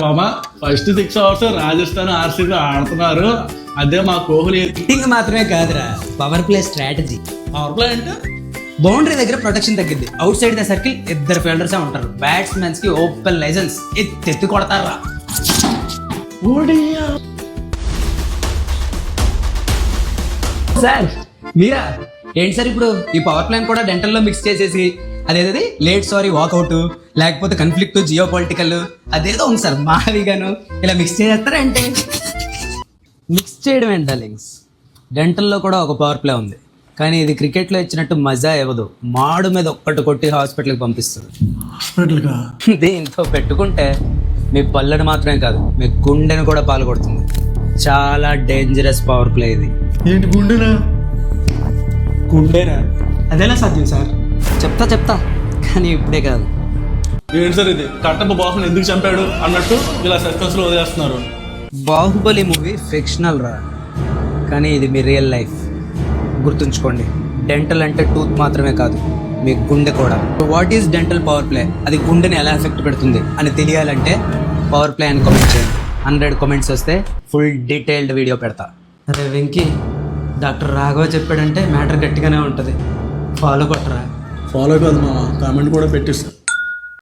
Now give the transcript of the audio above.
బాబా first 6 hours Rajasthan RCB ఆడుతున్నారు. అదే మా కోహ్లీ హిట్టింగ్ మాత్రమే కాదురా, power play strategy. Power play అంటే బౌండరీ దగ్గర ప్రొటెక్షన్ తగ్గింది. Out side the circle 2 fielders ఉంటారు. బ్యాట్స్మెన్స్ కి ఓపెన్ లైసెన్స్ ఎత్తి కొడతారా. సార్ మీరా ఏంటి సార్ ఇప్పుడు ఈ పవర్ ప్లాన్ కూడా డెంటల్ లో మిక్స్ చేసేసి అదేది లేట్ సారీ వాకౌట్ లేకపోతే కన్ఫ్లిక్ట్ జియో పొలిటికల్ అదేదో ఉంది సార్ మావిగాను ఇలా మిక్స్ చేస్తారంటే మిక్స్ చేయడం ఏంటి డార్లింగ్స్. డెంటల్లో కూడా ఒక పవర్ ప్లే ఉంది, కానీ ఇది క్రికెట్లో ఇచ్చినట్టు మజా ఇవ్వదు. మాడు మీద ఒక్కటి కొట్టి హాస్పిటల్కి పంపిస్తుంది. హాస్పిటల్గా దీంతో పెట్టుకుంటే మీ పళ్ళని మాత్రమే కాదు మీ గుండెను కూడా పాల్గొడుతుంది. చాలా డేంజరస్ పవర్ ప్లే ఇది. ఏంటి గుండెనా? గుండెనా? అదేలా సాధ్యం సార్? చెప్తా కానీ ఇప్పుడే కాదు. ఏంటి సార్ ఇది? కట్టప్ప బాసుని ఎందుకు చంపాడు అన్నట్టు ఇలా సస్పెన్స్ లో వదిలేస్తున్నారు. బాహుబలి మూవీ ఫిక్షనల్ రా, కానీ ఇది మీ రియల్ లైఫ్. గుర్తుంచుకోండి, డెంటల్ అంటే టూత్ మాత్రమే కాదు మీ గుండె కూడా. What is dental power play, అది గుండెని ఎలా ఎఫెక్ట్ పెడుతుంది అని తెలియాలంటే పవర్ ప్లే అని కామెంట్ చేయండి. 100 కామెంట్స్ వస్తే ఫుల్ డీటెయిల్డ్ వీడియో పెడతా. అరే వెంకీ, డాక్టర్ రాఘవ చెప్పాడంటే మ్యాటర్ గట్టిగానే ఉంటుంది. ఫాలో కొట్టరా. ఫాలో కాదు మామ, కామెంట్ కూడా పెట్టేస్తా.